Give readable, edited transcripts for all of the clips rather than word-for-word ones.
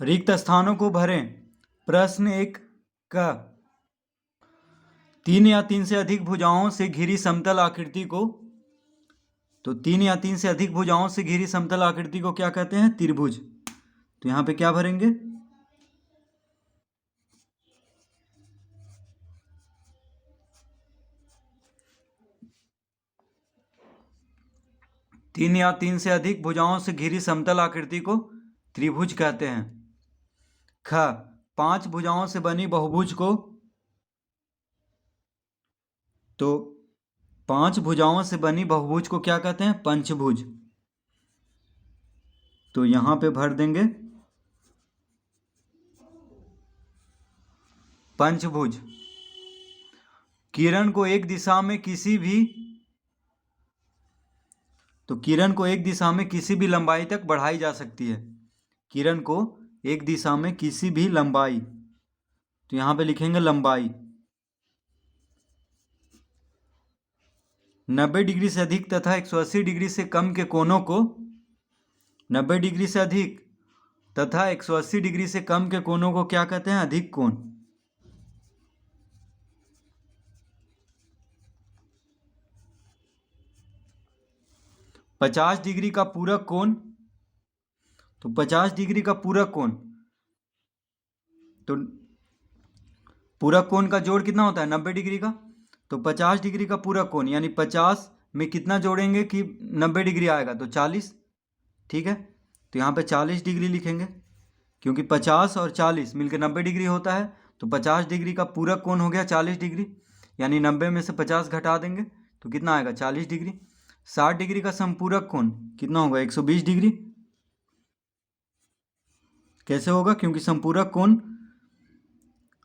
रिक्त स्थानों को भरें। प्रश्न 1 का 3 या 3 से अधिक भुजाओं से घिरी समतल आकृति को, तो 3 या 3 से अधिक भुजाओं से घिरी समतल आकृति को क्या कहते हैं? त्रिभुज। तो यहां पे क्या भरेंगे? तीन या 3 से अधिक भुजाओं से घिरी समतल आकृति को त्रिभुज कहते हैं। ख 5 भुजाओं से बनी बहुभुज को, तो 5 भुजाओं से बनी बहुभुज को क्या कहते हैं? पंचभुज। तो यहां पे भर देंगे पंचभुज। किरण को एक दिशा में किसी भी, तो किरण को एक दिशा में किसी भी लंबाई तक बढ़ाई जा सकती है। किरण को एक दिशा में किसी भी लंबाई, तो यहां पे लिखेंगे लंबाई। 90 डिग्री से अधिक तथा 180 डिग्री से कम के कोणों को, 90 डिग्री से अधिक तथा 180 डिग्री से कम के कोणों को क्या कहते हैं? अधिक कोण। पचास डिग्री का पूरक कोण, तो 50 डिग्री का पूरक कोण, तो पूरक कोण का जोड़ कितना होता है? 90 डिग्री का। तो 50 डिग्री का पूरक कोण यानी 50 में कितना जोड़ेंगे कि 90 डिग्री आएगा? तो 40। ठीक है, तो यहाँ पे 40 डिग्री लिखेंगे, क्योंकि 50 और 40 मिलकर 90 डिग्री होता है। तो 50 डिग्री का पूरक कोण हो गया 40 डिग्री, यानी 90 में से 50 घटा देंगे तो कितना आएगा? 40 डिग्री। 60 डिग्री का संपूरक कोण कितना होगा? 120 डिग्री। कैसे होगा? क्योंकि संपूरक कोण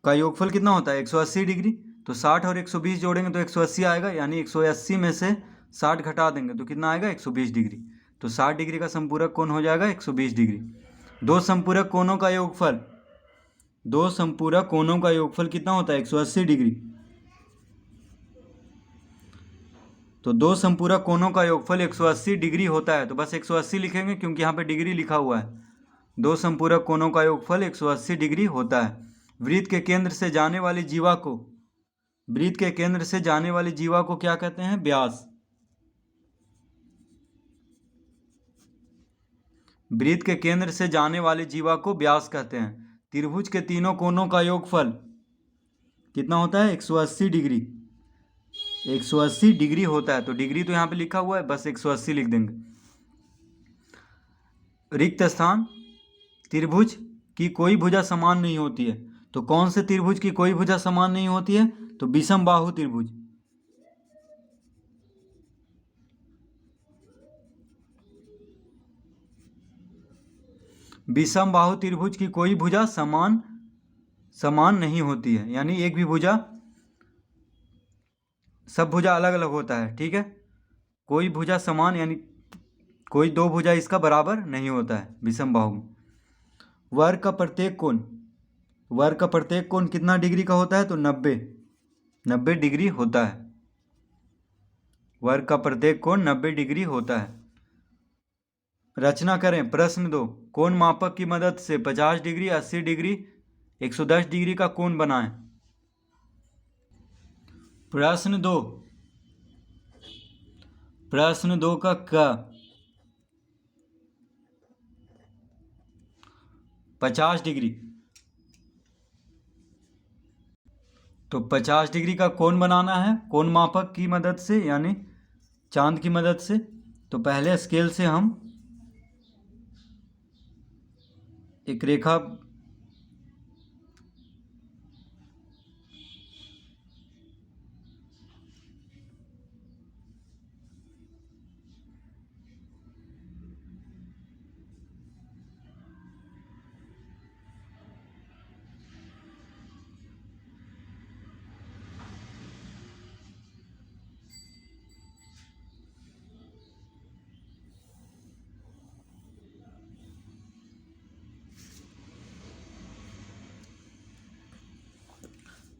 का योगफल कितना होता है? 180 डिग्री। तो 60 और 120 जोड़ेंगे तो 180 आएगा, यानी 180 में से 60 घटा देंगे तो कितना आएगा? 120 डिग्री। तो 60 डिग्री का संपूरक कोण हो जाएगा 120 डिग्री। दो संपूरक कोणों का योगफल, दो संपूरक कोणों का योगफल कितना होता है? 180 डिग्री। तो दो संपूरक कोणों का योगफल 180 डिग्री होता है, तो बस 180 लिखेंगे क्योंकि यहाँ पे डिग्री लिखा हुआ है। दो संपूरक कोणों का योगफल 180 डिग्री होता है। वृत्त के केंद्र से जाने वाली जीवा को, वृत्त के केंद्र से जाने वाली जीवा को क्या कहते हैं? व्यास। वृत्त के केंद्र से जाने वाली जीवा को व्यास कहते हैं। त्रिभुज के तीनों कोणों का योगफल कितना होता है? 180 डिग्री। 180 डिग्री होता है, तो डिग्री तो यहाँ पे लिखा हुआ है, बस 180 लिख देंगे। रिक्त स्थान, त्रिभुज की कोई भुजा समान नहीं होती है। तो कौन से त्रिभुज की कोई भुजा समान नहीं होती है? तो विषम बाहु त्रिभुज। विषम बाहु त्रिभुज की कोई भुजा समान नहीं होती है, यानी एक भी भुजा, सब भुजा अलग अलग होता है। ठीक है, कोई भुजा समान यानी कोई दो भुजा इसका बराबर नहीं होता है विषम बाहु में। वर्ग का प्रत्येक कोण, वर्ग का प्रत्येक कोण कितना डिग्री का होता है? तो 90 डिग्री होता है। वर्ग का प्रत्येक कोण 90 डिग्री होता है। रचना करें। प्रश्न 2, कोण मापक की मदद से 50 डिग्री, 80 डिग्री, 110 डिग्री का कोण बनाएं। प्रश्न 2, प्रश्न 2 का क 50 डिग्री, तो 50 डिग्री का कोण बनाना है कोण मापक की मदद से, यानी चांद की मदद से। तो पहले स्केल से हम एक रेखा,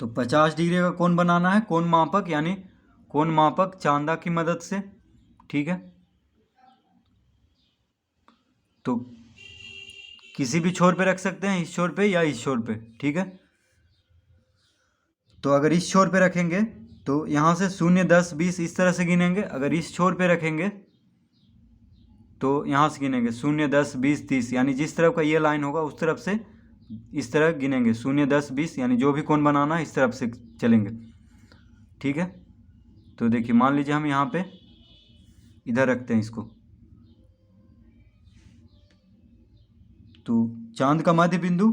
तो 50 डिग्री का कोण बनाना है कोण मापक, यानी कोण मापक चांदा की मदद से। ठीक है, तो किसी भी छोर पे रख सकते हैं, इस छोर पे या इस छोर पे, ठीक है। तो अगर इस छोर पे रखेंगे तो यहाँ से 0, 10, 20 इस तरह से गिनेंगे। अगर इस छोर पे रखेंगे तो यहाँ से गिनेंगे 0, 10, 20, 30, यानी जिस तरफ का ये लाइन होगा उस तरफ से इस तरह गिनेंगे 0, 10, 20, यानी जो भी कोण बनाना है इस तरफ से चलेंगे, ठीक है। तो देखिए मान लीजिए हम यहाँ पे इधर रखते हैं इसको, तो चांद का मध्य बिंदु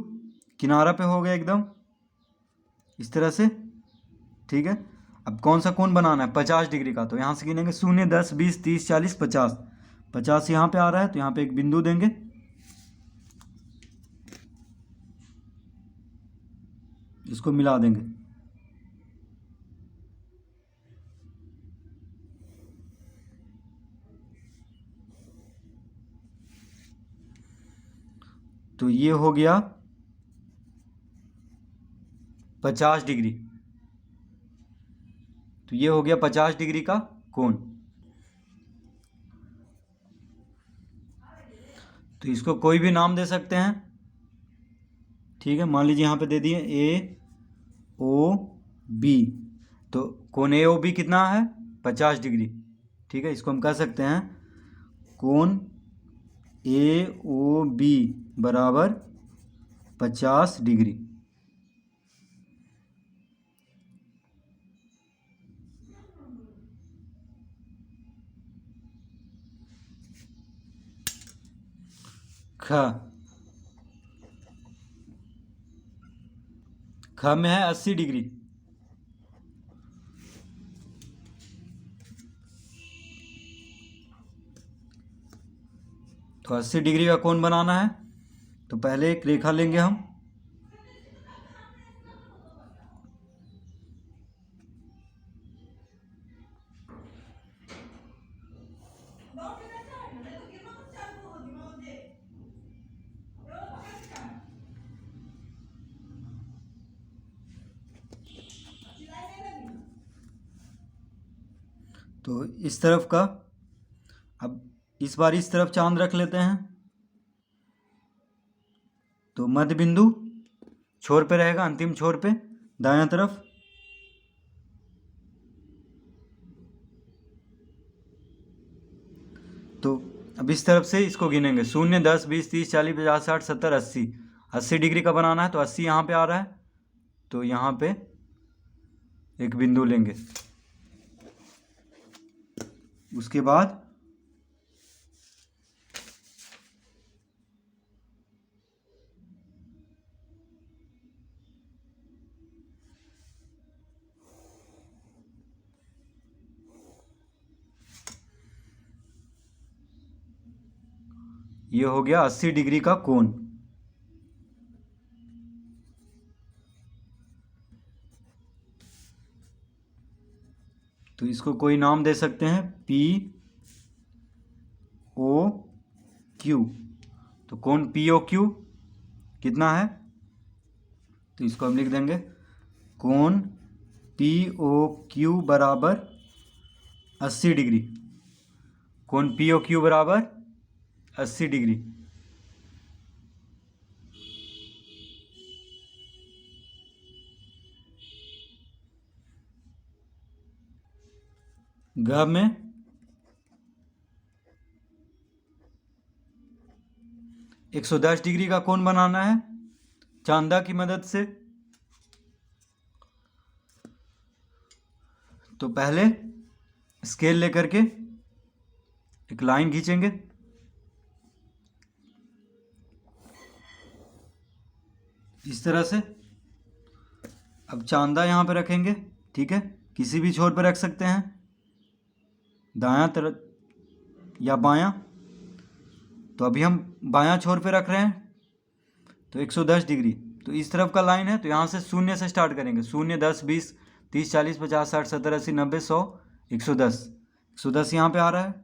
किनारा पे हो गया एकदम इस तरह से, ठीक है। अब कौन सा कोण बनाना है, 50 डिग्री का, तो यहाँ से गिनेंगे 0, 10, 20, 30, 40, 50। 50 यहाँ पे आ रहा है तो यहाँ पे एक बिंदु देंगे, इसको मिला देंगे। तो ये हो गया 50 डिग्री। तो ये हो गया 50 डिग्री का कोण। तो इसको कोई भी नाम दे सकते हैं, ठीक है। मान लीजिए यहाँ पे दे दिए ए ओ बी। तो कोण ए ओ बी कितना है, 50 डिग्री, ठीक है। इसको हम कह सकते हैं कोण ए ओ बी बराबर 50 डिग्री। ख ख में है 80 डिग्री। तो 80 डिग्री का कोण बनाना है तो पहले एक रेखा लेंगे हम, तो इस तरफ का, अब इस बार इस तरफ चांद रख लेते हैं। तो मध्य बिंदु छोर पे रहेगा, अंतिम छोर पे दायां तरफ। तो अब इस तरफ से इसको गिनेंगे 0, 10, 20, 30, 40, 50, 60, 70, 80। 80 डिग्री का बनाना है तो 80 यहाँ पे आ रहा है, तो यहाँ पे एक बिंदु लेंगे। उसके बाद ये हो गया 80 डिग्री का कोण। तो इसको कोई नाम दे सकते हैं पी ओ क्यू। तो कोण पी ओ क्यू कितना है, तो इसको हम लिख देंगे कोण पी ओ क्यू बराबर 80 डिग्री। कोण पी ओ क्यू बराबर 80 डिग्री। घ में 110 डिग्री का कोण बनाना है चांदा की मदद से। तो पहले स्केल लेकर के एक लाइन खींचेंगे, इस तरह से। अब चांदा यहाँ पे रखेंगे, ठीक है। किसी भी छोर पे रख सकते हैं, दायां तरफ या बायां। तो अभी हम बायां छोर पे रख रहे हैं, तो 110 डिग्री। तो इस तरफ का लाइन है तो यहाँ से 0 से स्टार्ट करेंगे। 0, 10, 20, 30, 40, 50, 60, 70, 80, 90, 100, 110। 110 यहाँ पे आ रहा है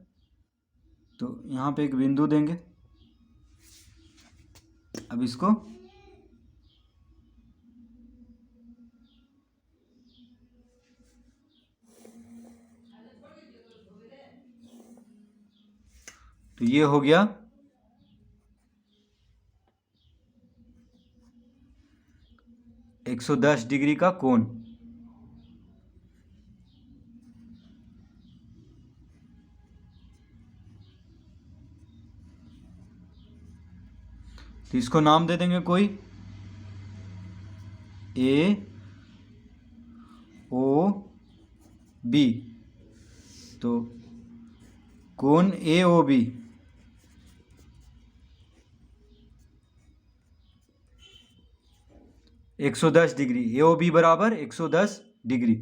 तो यहाँ पे एक बिंदु देंगे। अब इसको तो ये हो गया 110 डिग्री का कोण। तो इसको नाम दे देंगे कोई, ए ओ बी। तो कोण A O B 110 degree, A O B बराबर 110 डिग्री।